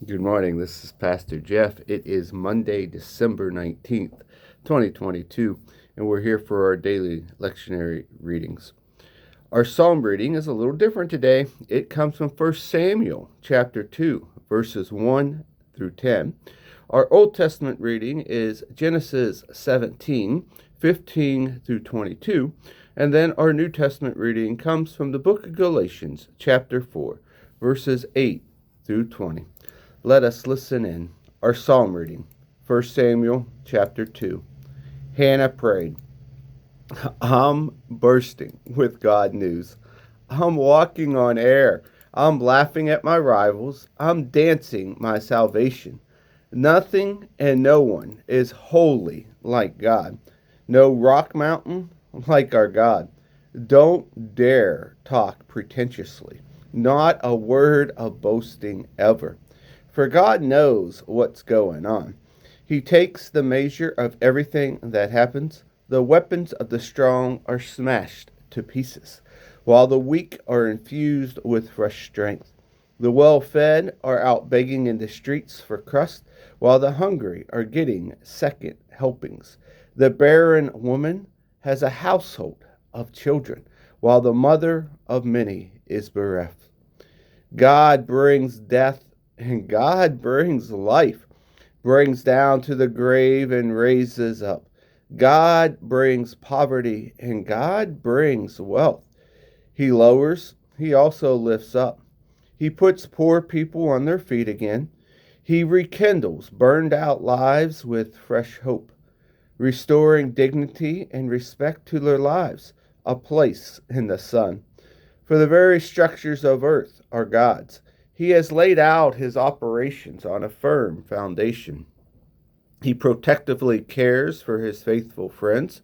Good morning. This is Pastor Jeff. It is Monday, December 19th, 2022, and we're here for our daily lectionary readings. Our psalm reading is a little different today. It comes from 1 Samuel chapter 2, verses 1 through 10. Our Old Testament reading is Genesis 17, 15 through 22, and then our New Testament reading comes from the book of Galatians chapter 4, verses 8 through 20. Let us listen in. Our psalm reading, 1 Samuel chapter 2. Hannah prayed, I'm bursting with God news. I'm walking on air. I'm laughing at my rivals. I'm dancing my salvation. Nothing and no one is holy like God. No rock mountain like our God. Don't dare talk pretentiously. Not a word of boasting ever. For God knows what's going on. He takes the measure of everything that happens. The weapons of the strong are smashed to pieces, while the weak are infused with fresh strength. The well-fed are out begging in the streets for crust, while the hungry are getting second helpings. The barren woman has a household of children, while the mother of many is bereft. God brings death and God brings life, brings down to the grave and raises up. God brings poverty and God brings wealth. He lowers, he also lifts up. He puts poor people on their feet again. He rekindles burned out lives with fresh hope, restoring dignity and respect to their lives, a place in the sun. For the very structures of earth are God's. He has laid out his operations on a firm foundation. He protectively cares for his faithful friends,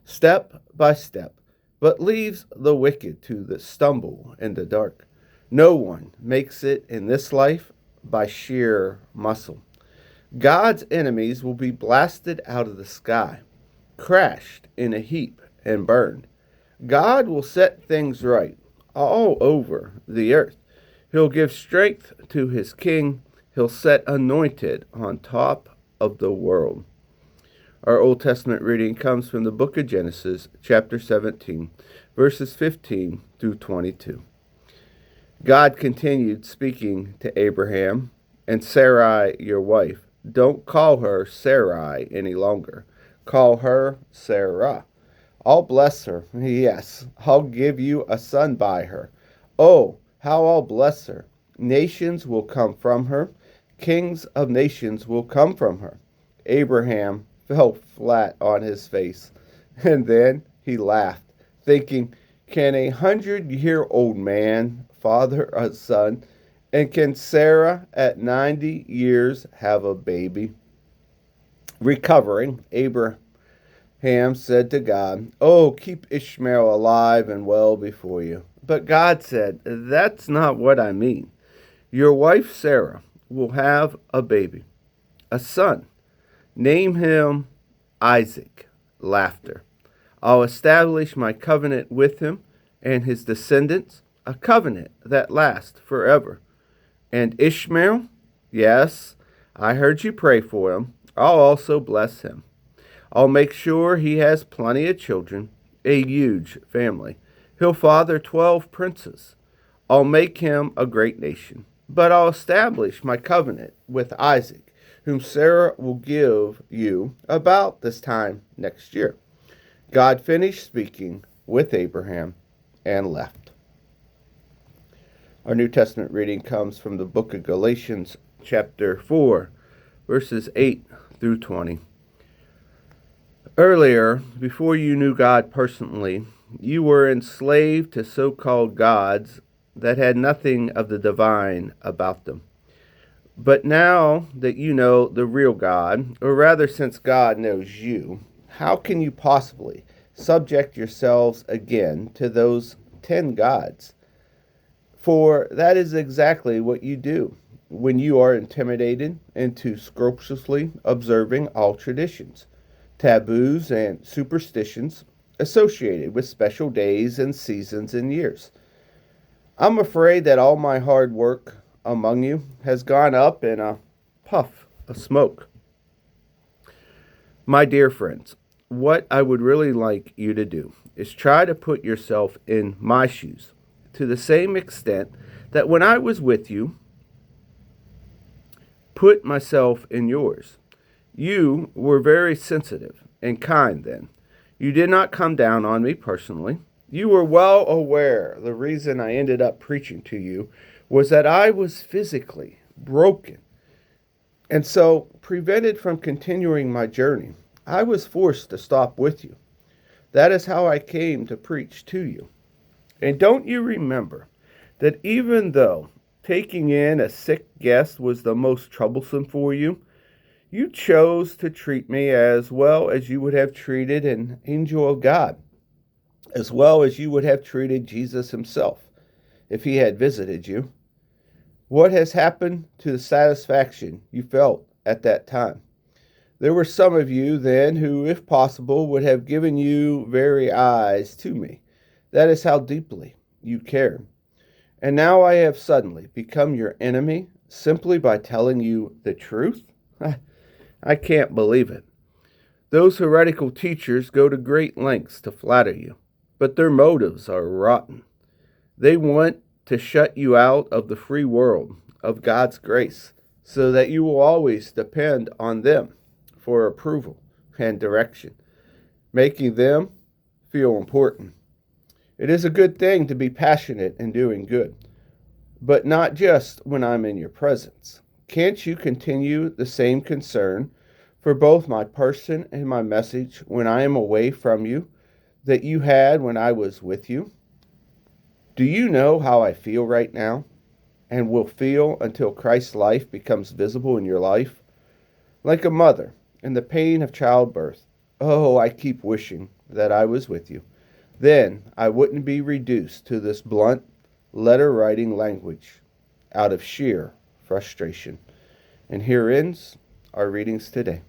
step by step, but leaves the wicked to the stumble in the dark. No one makes it in this life by sheer muscle. God's enemies will be blasted out of the sky, crashed in a heap, and burned. God will set things right all over the earth. He'll give strength to his king. He'll set anointed on top of the world. Our Old Testament reading comes from the book of Genesis, chapter 17, verses 15 through 22. God continued speaking to Abraham, and Sarai, your wife. Don't call her Sarai any longer. Call her Sarah. I'll bless her. Yes, I'll give you a son by her. Oh, how I'll bless her. Nations will come from her. Kings of nations will come from her. Abraham fell flat on his face, and then he laughed, thinking, can 100-year-old man father a son? And can Sarah at 90 years have a baby? Recovering, Abraham said to God, oh, keep Ishmael alive and well before you. But God said, that's not what I mean. Your wife Sarah will have a baby, a son. Name him Isaac. Laughter. I'll establish my covenant with him and his descendants, a covenant that lasts forever. And Ishmael, yes, I heard you pray for him. I'll also bless him. I'll make sure he has plenty of children, a huge family. He'll father 12 princes. I'll make him a great nation. But I'll establish my covenant with Isaac, whom Sarah will give you about this time next year. God finished speaking with Abraham and left. Our New Testament reading comes from the book of Galatians, chapter 4, verses 8 through 20. Earlier, before you knew God personally, you were enslaved to so-called gods that had nothing of the divine about them. But now that you know the real God, or rather since God knows you, how can you possibly subject yourselves again to those 10 gods? For that is exactly what you do when you are intimidated into scrupulously observing all traditions, taboos, and superstitions associated with special days and seasons and years. I'm afraid that all my hard work, among you has gone up in a puff of smoke. My dear friends, what I would really like you to do is try to put yourself in my shoes to the same extent that when I was with you, put myself in yours. You were very sensitive and kind then. You did not come down on me personally. You were well aware the reason I ended up preaching to you was that I was physically broken and so prevented from continuing my journey. I was forced to stop with you. That is how I came to preach to you. And don't you remember that even though taking in a sick guest was the most troublesome for you, you chose to treat me as well as you would have treated an angel of God, as well as you would have treated Jesus himself if he had visited you. What has happened to the satisfaction you felt at that time? There were some of you then who, if possible, would have given you very eyes to me. That is how deeply you cared. And now I have suddenly become your enemy simply by telling you the truth? I can't believe it. Those heretical teachers go to great lengths to flatter you, but their motives are rotten. They want to shut you out of the free world of God's grace so that you will always depend on them for approval and direction, making them feel important. It is a good thing to be passionate in doing good, but not just when I'm in your presence. Can't you continue the same concern for both my person and my message when I am away from you that you had when I was with you? Do you know how I feel right now and will feel until Christ's life becomes visible in your life? Like a mother in the pain of childbirth. Oh, I keep wishing that I was with you. Then I wouldn't be reduced to this blunt letter-writing language out of sheer frustration. And here ends our readings today.